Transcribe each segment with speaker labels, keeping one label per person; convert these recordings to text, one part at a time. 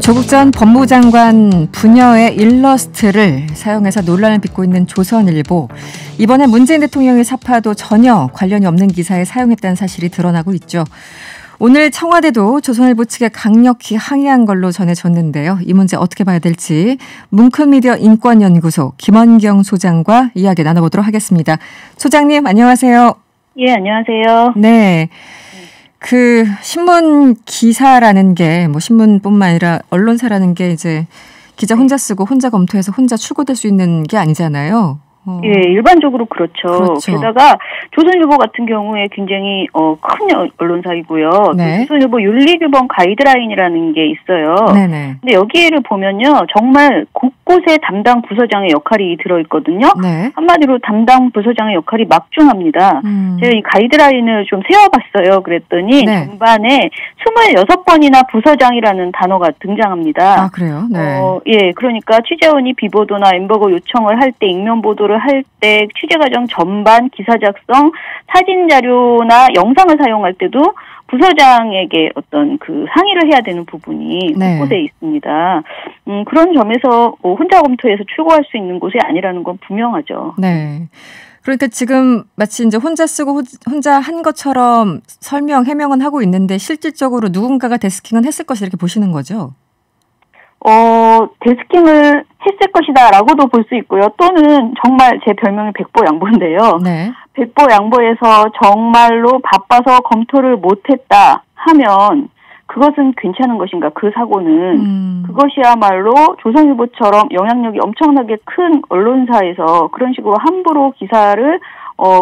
Speaker 1: 조국 전 법무장관 부녀의 일러스트를 사용해서 논란을 빚고 있는 조선일보. 이번에 문재인 대통령의 사파도 전혀 관련이 없는 기사에 사용했다는 사실이 드러나고 있죠. 오늘 청와대도 조선일보 측에 강력히 항의한 걸로 전해졌는데요. 이 문제 어떻게 봐야 될지 뭉클미디어 인권연구소 김원경 소장과 이야기 나눠보도록 하겠습니다. 소장님 안녕하세요.
Speaker 2: 예, 안녕하세요.
Speaker 1: 네. 그 신문 기사라는 게 뭐 신문뿐만 아니라 언론사라는 게 이제 기자 혼자 쓰고 혼자 검토해서 혼자 출고될 수 있는 게 아니잖아요.
Speaker 2: 예, 일반적으로 그렇죠. 게다가 조선일보 같은 경우에 굉장히 큰 언론사이고요.
Speaker 1: 네.
Speaker 2: 조선일보 윤리규범 가이드라인이라는 게 있어요.
Speaker 1: 네네.
Speaker 2: 근데 여기를 보면요, 정말 곳곳에 담당 부서장의 역할이 들어있거든요.
Speaker 1: 네.
Speaker 2: 한마디로 담당 부서장의 역할이 막중합니다. 제가 이 가이드라인을 좀 세워봤어요. 그랬더니
Speaker 1: 네.
Speaker 2: 전반에 26번이나 부서장이라는 단어가 등장합니다.
Speaker 1: 아, 그래요? 네.
Speaker 2: 예, 그러니까 취재원이 비보도나 엠버거 요청을 할 때, 익명 보도를 할 때, 취재 과정 전반, 기사 작성, 사진 자료나 영상을 사용할 때도 부서장에게 어떤 그 상의를 해야 되는 부분이
Speaker 1: 네.
Speaker 2: 곳곳에 있습니다. 그런 점에서 혼자 검토해서 출고할 수 있는 곳이 아니라는 건 분명하죠.
Speaker 1: 네. 그러니까 지금 마치 이제 혼자 쓰고 혼자 한 것처럼 해명은 하고 있는데 실질적으로 누군가가 데스킹은 했을 것이 이렇게 보시는 거죠?
Speaker 2: 데스킹을 했을 것이다라고도 볼 수 있고요. 또는 정말 제 별명이 백보양보인데요.
Speaker 1: 네.
Speaker 2: 백보양보에서 정말로 바빠서 검토를 못했다 하면 그것은 괜찮은 것인가? 그 사고는 그것이야말로 조선일보처럼 영향력이 엄청나게 큰 언론사에서 그런 식으로 함부로 기사를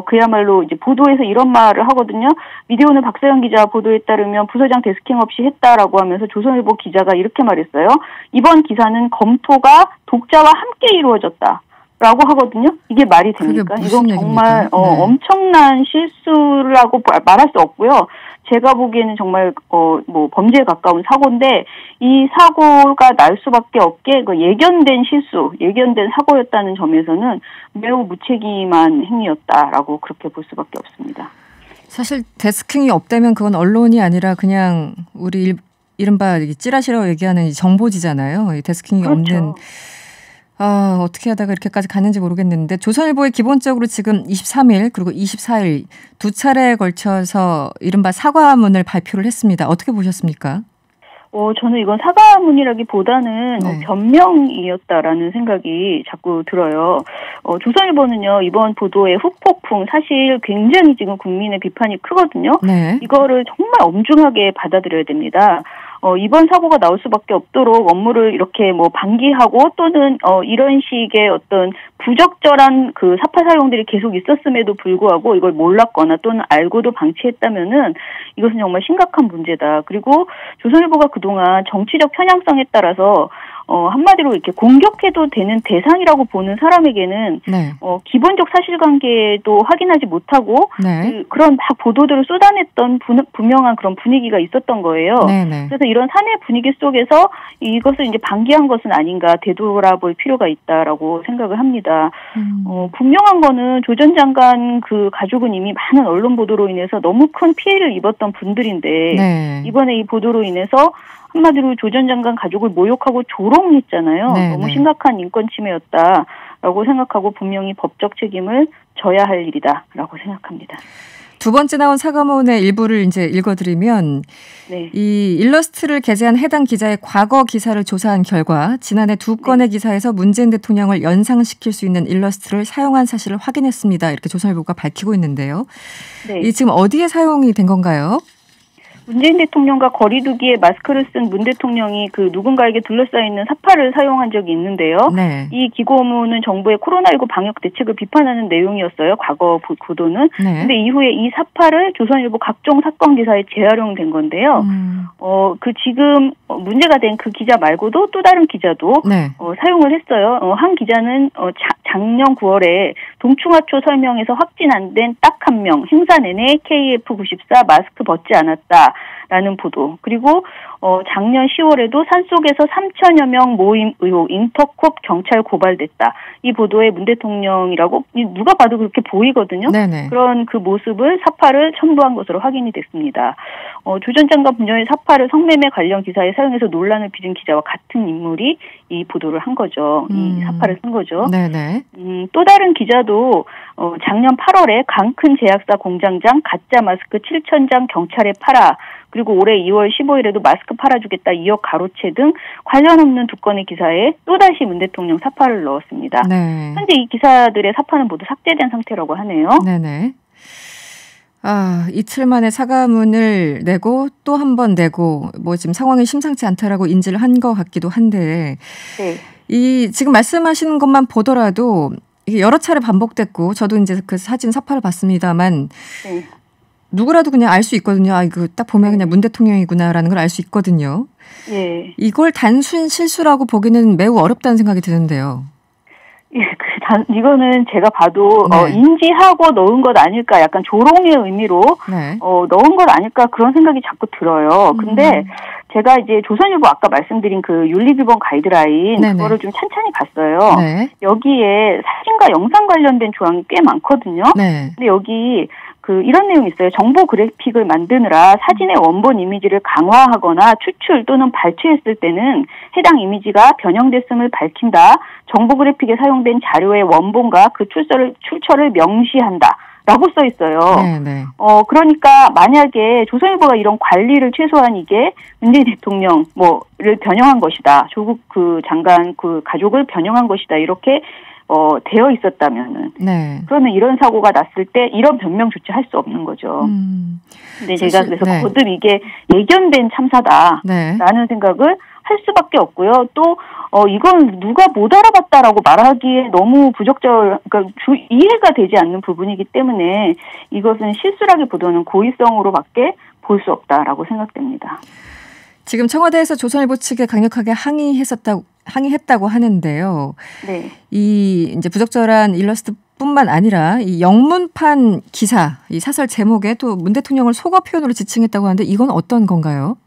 Speaker 2: 그야말로 이제 보도에서 이런 말을 하거든요. 미디어오늘 박세영 기자 보도에 따르면 부서장 데스킹 없이 했다라고 하면서 조선일보 기자가 이렇게 말했어요. 이번 기사는 검토가 독자와 함께 이루어졌다. 라고 하거든요. 이게 말이 됩니까? 이건 정말 엄청난 실수라고 말할 수 없고요. 제가 보기에는 정말 뭐 범죄에 가까운 사고인데 이 사고가 날 수밖에 없게 그 예견된 실수, 예견된 사고였다는 점에서는 매우 무책임한 행위였다라고 그렇게 볼 수밖에 없습니다.
Speaker 1: 사실 데스킹이 없다면 그건 언론이 아니라 그냥 우리 이른바 찌라시라고 얘기하는 정보지잖아요. 데스킹이 그렇죠. 없는. 어떻게 하다가 이렇게까지 갔는지 모르겠는데 조선일보에 기본적으로 지금 23일 그리고 24일 두 차례에 걸쳐서 이른바 사과문을 발표를 했습니다. 어떻게 보셨습니까?
Speaker 2: 저는 이건 사과문이라기보다는 변명이었다라는 생각이 자꾸 들어요. 조선일보는요, 이번 보도의 후폭풍, 사실 굉장히 지금 국민의 비판이 크거든요. 네. 이거를 정말 엄중하게 받아들여야 됩니다. 이번 사고가 나올 수밖에 없도록 업무를 이렇게 뭐 방기하고 또는 이런 식의 어떤 부적절한 그 사파 사용들이 계속 있었음에도 불구하고 이걸 몰랐거나 또는 알고도 방치했다면은 이것은 정말 심각한 문제다. 그리고 조선일보가 그동안 정치적 편향성에 따라서 한마디로 이렇게 공격해도 되는 대상이라고 보는 사람에게는 네. 기본적 사실관계도 확인하지 못하고 네. 그런 막 보도들을 쏟아냈던 분명한 그런 분위기가 있었던 거예요. 네네. 그래서 이런 사내 분위기 속에서 이것을 이제 방기한 것은 아닌가 되돌아볼 필요가 있다라고 생각을 합니다. 분명한 거는 조 전 장관 그 가족은 이미 많은 언론 보도로 인해서 너무 큰 피해를 입었던 분들인데 네. 이번에 이 보도로 인해서 한마디로 조 전 장관 가족을 모욕하고 조롱했잖아요. 네, 너무 심각한 인권 침해였다라고 생각하고 분명히 법적 책임을 져야 할 일이다라고 생각합니다.
Speaker 1: 두 번째 나온 사과문의 일부를 이제 읽어드리면 네. 이 일러스트를 게재한 해당 기자의 과거 기사를 조사한 결과 지난해 두 건의 기사에서 문재인 대통령을 연상시킬 수 있는 일러스트를 사용한 사실을 확인했습니다. 이렇게 조선일보가 밝히고 있는데요. 네. 이 지금 어디에 사용이 된 건가요?
Speaker 2: 문재인 대통령과 거리두기에 마스크를 쓴 문 대통령이 그 누군가에게 둘러싸여 있는 사파를 사용한 적이 있는데요. 네. 이 기고문은 정부의 코로나19 방역 대책을 비판하는 내용이었어요. 과거 보도는. 네. 근데 이후에 이 사파를 조선일보 각종 사건 기사에 재활용된 건데요. 그 지금 문제가 된 그 기자 말고도 또 다른 기자도 네. 사용을 했어요. 한 기자는 작년 9월에 동충하초 설명에서 확진 안 된 딱 한 명, 행사 내내 KF94 마스크 벗지 않았다라는 보도. 그리고 작년 10월에도 산속에서 3천여 명 모임 의혹, 인터콥 경찰 고발됐다. 이 보도에 문 대통령이라고 누가 봐도 그렇게 보이거든요. 네네. 그런 그 모습을 사파를 첨부한 것으로 확인이 됐습니다. 조 전 장관 부녀의 사파를 성매매 관련 기사에 사용해서 논란을 빚은 기자와 같은 인물이 이 보도를 한 거죠. 이 사파를 쓴 거죠. 네네. 또 다른 기자도 작년 8월에 강큰 제약사 공장장 가짜 마스크 7,000장 경찰에 팔아, 그리고 올해 2월 15일에도 마스크 팔아주겠다 2억 가로채 등 관련 없는 두 건의 기사에 또다시 문 대통령 사파를 넣었습니다. 네. 현재 이 기사들의 사파는 모두 삭제된 상태라고 하네요. 네네.
Speaker 1: 이틀 만에 사과문을 내고 또 한 번 내고 뭐 지금 상황이 심상치 않다라고 인지를 한 것 같기도 한데 네. 이 지금 말씀하시는 것만 보더라도 이게 여러 차례 반복됐고 저도 이제 그 사진 사파를 봤습니다만 네. 누구라도 그냥 알 수 있거든요. 이거 딱 보면 그냥 문 대통령이구나라는 걸 알 수 있거든요. 예. 이걸 단순 실수라고 보기는 매우 어렵다는 생각이 드는데요.
Speaker 2: 예, 이거는 제가 봐도 네. 인지하고 넣은 것 아닐까, 약간 조롱의 의미로 네. 넣은 것 아닐까 그런 생각이 자꾸 들어요. 근데 제가 이제 조선일보 아까 말씀드린 그 윤리규범 가이드라인 네네. 그거를 좀 찬찬히 봤어요. 네. 여기에 사진과 영상 관련된 조항이 꽤 많거든요. 네. 근데 여기 이런 내용이 있어요. 정보 그래픽을 만드느라 사진의 원본 이미지를 강화하거나 추출 또는 발췌했을 때는 해당 이미지가 변형됐음을 밝힌다. 정보 그래픽에 사용된 자료의 원본과 그 출처를 명시한다. 라고 써 있어요. 네네. 그러니까 만약에 조선일보가 이런 관리를 최소한 이게 문재인 대통령을 변형한 것이다. 조국 장관 가족을 변형한 것이다. 이렇게 되어 있었다면은. 네. 그러면 이런 사고가 났을 때 이런 변명조차 할 수 없는 거죠. 근데 제가 그래서 네. 거듭 이게 예견된 참사다라는 네. 생각을 할 수밖에 없고요. 또 이건 누가 못 알아봤다라고 말하기에 너무 그러니까 이해가 되지 않는 부분이기 때문에 이것은 실수라기보다는 고의성으로밖에 볼 수 없다라고 생각됩니다.
Speaker 1: 지금 청와대에서 조선일보 측에 강력하게 항의했다고 하는데요. 네. 이 이제 부적절한 일러스트뿐만 아니라 이 영문판 기사, 이 사설 제목에 또 문 대통령을 속어 표현으로 지칭했다고 하는데 이건 어떤 건가요?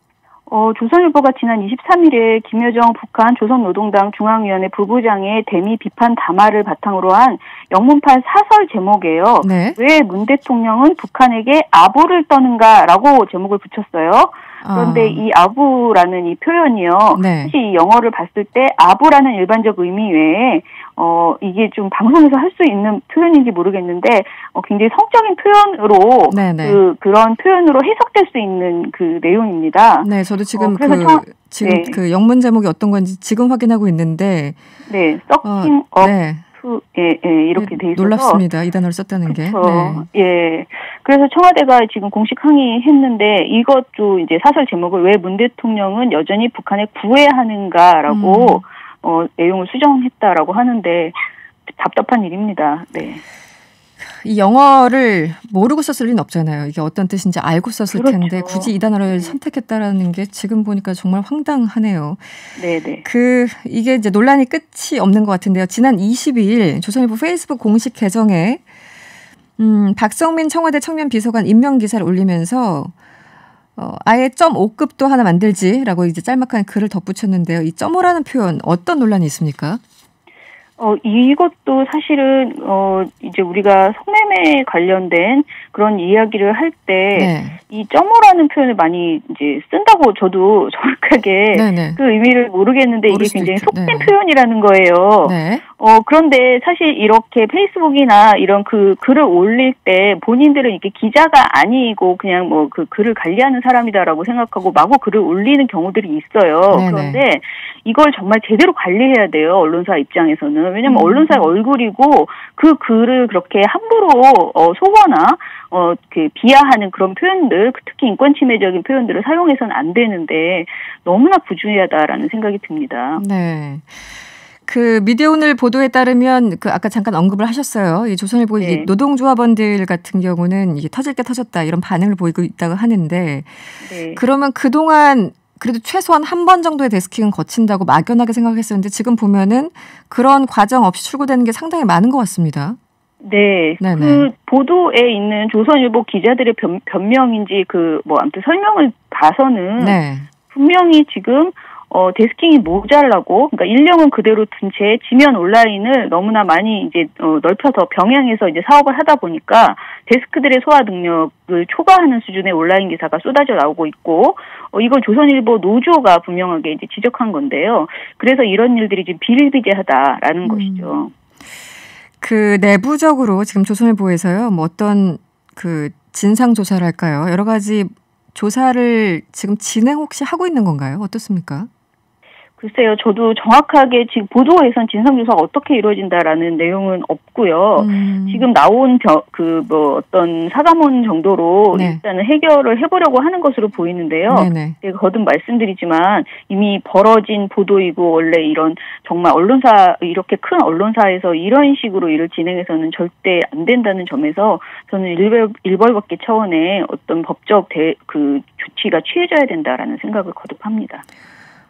Speaker 2: 조선일보가 지난 23일에 김여정 북한 조선노동당 중앙위원회 부부장의 대미 비판 담화를 바탕으로 한 영문판 사설 제목이에요. 네. 왜 문 대통령은 북한에게 아부를 떠는가라고 제목을 붙였어요. 그런데 이 아부라는 이 표현이요. 네. 사실 이 영어를 봤을 때 아부라는 일반적 의미 외에 이게 좀 방송에서 할 수 있는 표현인지 모르겠는데 굉장히 성적인 표현으로 그런 표현으로 해석될 수 있는 그 내용입니다.
Speaker 1: 네, 저도 지금 그 영문 제목이 어떤 건지 지금 확인하고 있는데
Speaker 2: 네, 서킹 업 이렇게 돼 있어서
Speaker 1: 놀랍습니다. 이 단어를 썼다는 게.
Speaker 2: 네. 예. 그래서 청와대가 지금 공식 항의했는데 이것도 이제 사설 제목을 왜 문 대통령은 여전히 북한에 구애하는가라고 내용을 수정했다라고 하는데 답답한 일입니다. 네.
Speaker 1: 이 영어를 모르고 썼을 리는 없잖아요. 이게 어떤 뜻인지 알고 썼을 그렇죠. 텐데 굳이 이 단어를 선택했다라는 게 지금 보니까 정말 황당하네요. 네네. 이게 이제 논란이 끝이 없는 것 같은데요. 지난 22일 조선일보 페이스북 공식 계정에 박성민 청와대 청년 비서관 임명 기사를 올리면서 아예 .5급도 하나 만들지라고 이제 짤막한 글을 덧붙였는데요. 이 .5라는 표현 어떤 논란이 있습니까?
Speaker 2: 이것도 사실은, 이제 우리가 성매매 관련된 그런 이야기를 할 때, 이 .5라는 표현을 많이 이제 쓴다고 저도 정확하게 네네. 그 의미를 모르겠는데 이게 굉장히 속된 표현이라는 거예요. 네. 그런데 사실 이렇게 페이스북이나 이런 글을 올릴 때 본인들은 이게 기자가 아니고 그냥 뭐 그 글을 관리하는 사람이다라고 생각하고 마구 글을 올리는 경우들이 있어요. 네네. 그런데 이걸 정말 제대로 관리해야 돼요. 언론사 입장에서는. 왜냐하면 언론사의 얼굴이고 그 글을 그렇게 함부로 속거나 비하하는 그런 표현들, 특히 인권 침해적인 표현들을 사용해서는 안 되는데 너무나 부주의하다라는 생각이 듭니다. 네.
Speaker 1: 미디어오늘 보도에 따르면 아까 잠깐 언급을 하셨어요. 이 조선일보 네. 노동조합원들 같은 경우는 이게 터질 게 터졌다 이런 반응을 보이고 있다고 하는데 네. 그러면 그동안 그래도 최소한 한 번 정도의 데스킹은 거친다고 막연하게 생각했었는데 지금 보면은 그런 과정 없이 출고되는 게 상당히 많은 것 같습니다.
Speaker 2: 네.
Speaker 1: 네네.
Speaker 2: 그 보도에 있는 조선일보 기자들의 변명인지 아무튼 설명을 봐서는
Speaker 1: 네.
Speaker 2: 분명히 지금 데스킹이 모자라고, 그러니까 인력은 그대로 둔 채 지면 온라인을 너무나 많이 이제 넓혀서 병행해서 이제 사업을 하다 보니까 데스크들의 소화 능력을 초과하는 수준의 온라인 기사가 쏟아져 나오고 있고, 이건 조선일보 노조가 분명하게 이제 지적한 건데요. 그래서 이런 일들이 지금 비일비재하다라는 것이죠.
Speaker 1: 그 내부적으로 지금 조선일보에서요, 뭐 어떤 그 진상 조사를 할까요? 여러 가지 조사를 지금 진행 혹시 하고 있는 건가요? 어떻습니까?
Speaker 2: 글쎄요, 저도 정확하게 지금 보도에선 진상조사가 어떻게 이루어진다라는 내용은 없고요. 지금 나온 어떤 사과문 정도로
Speaker 1: 네.
Speaker 2: 일단은 해결을 해보려고 하는 것으로 보이는데요.
Speaker 1: 네네.
Speaker 2: 제가 거듭 말씀드리지만 이미 벌어진 보도이고 원래 이런 정말 이렇게 큰 언론사에서 이런 식으로 일을 진행해서는 절대 안 된다는 점에서 저는 일벌백계 차원의 어떤 법적 조치가 취해져야 된다라는 생각을 거듭합니다.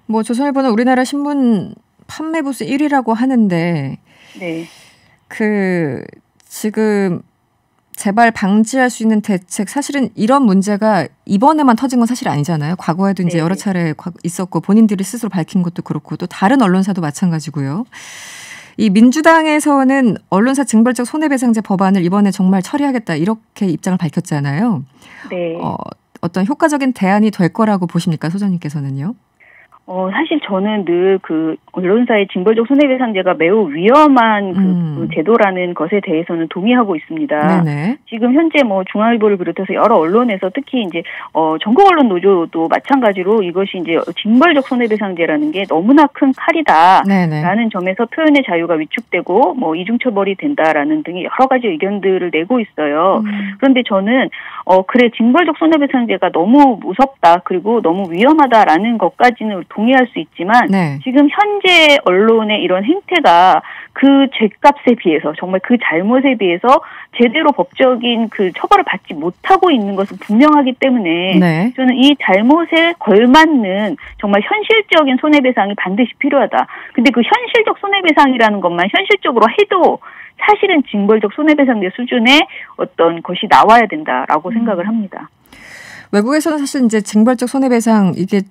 Speaker 1: 뭐 조선일보는 우리나라 신문 판매 부수 1위라고 하는데,
Speaker 2: 네.
Speaker 1: 지금 재발 방지할 수 있는 대책, 사실은 이런 문제가 이번에만 터진 건 사실 아니잖아요. 과거에도 이제 여러 차례 있었고 본인들이 스스로 밝힌 것도 그렇고 또 다른 언론사도 마찬가지고요. 이 민주당에서는 언론사 징벌적 손해배상제 법안을 이번에 정말 처리하겠다 이렇게 입장을 밝혔잖아요.
Speaker 2: 네.
Speaker 1: 어떤 효과적인 대안이 될 거라고 보십니까, 소장님께서는요?
Speaker 2: 사실 저는 늘 언론사의 징벌적 손해배상제가 매우 위험한 제도라는 것에 대해서는 동의하고 있습니다.
Speaker 1: 네네.
Speaker 2: 지금 현재 중앙일보를 비롯해서 여러 언론에서 특히 이제 전국 언론 노조도 마찬가지로 이것이 이제 징벌적 손해배상제라는 게 너무나 큰 칼이다라는 네네. 점에서 표현의 자유가 위축되고 이중처벌이 된다라는 등의 여러 가지 의견들을 내고 있어요. 그런데 저는 그래 징벌적 손해배상제가 너무 무섭다 그리고 너무 위험하다라는 것까지는 동의할 수 있지만 네. 지금 현재 언론의 이런 행태가 그 죄값에 비해서 정말 그 잘못에 비해서 제대로 법적인 처벌을 받지 못하고 있는 것은 분명하기 때문에 네. 저는 이 잘못에 걸맞는 정말 현실적인 손해배상이 반드시 필요하다. 근데 그 현실적 손해배상이라는 것만 현실적으로 해도 사실은 징벌적 손해배상제 수준의 어떤 것이 나와야 된다라고 생각을 합니다.
Speaker 1: 외국에서는 사실 이제 징벌적 손해배상 이게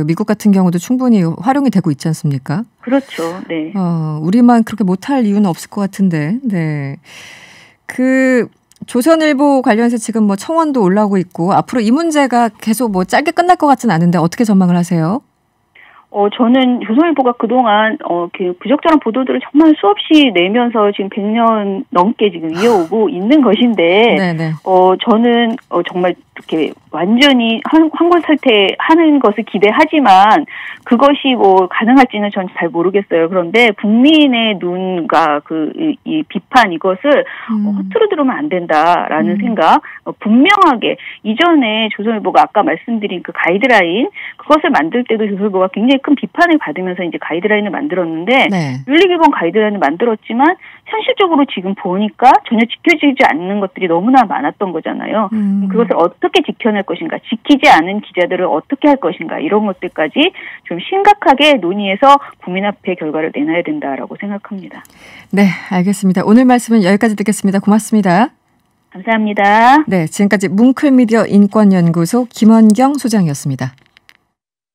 Speaker 1: 미국 같은 경우도 충분히 활용이 되고 있지 않습니까?
Speaker 2: 그렇죠. 네.
Speaker 1: 우리만 그렇게 못할 이유는 없을 것 같은데. 네. 조선일보 관련해서 지금 청원도 올라오고 있고 앞으로 이 문제가 계속 짧게 끝날 것 같지는 않은데 어떻게 전망을 하세요?
Speaker 2: 저는 조선일보가 그동안 부적절한 보도들을 정말 수없이 내면서 지금 100년 넘게 지금 이어오고 있는 것인데, 네네. 저는 정말 이렇게 완전히 환골탈태하는 것을 기대하지만 그것이 가능할지는 전 잘 모르겠어요. 그런데 국민의 눈과 이 비판 이것을 허투루 들으면 안 된다라는 생각, 분명하게 이전에 조선일보가 아까 말씀드린 가이드라인 그것을 만들 때도 조선일보가 굉장히 큰 비판을 받으면서 이제 가이드라인을 만들었는데 네. 윤리기본 가이드라인을 만들었지만 현실적으로 지금 보니까 전혀 지켜지지 않는 것들이 너무나 많았던 거잖아요. 그것을 어떻게 지켜낼 것인가, 지키지 않은 기자들을 어떻게 할 것인가 이런 것들까지 좀 심각하게 논의해서 국민 앞에 결과를 내놔야 된다라고 생각합니다.
Speaker 1: 네, 알겠습니다. 오늘 말씀은 여기까지 듣겠습니다. 고맙습니다.
Speaker 2: 감사합니다.
Speaker 1: 네, 지금까지 뭉클미디어 인권연구소 김원경 소장이었습니다.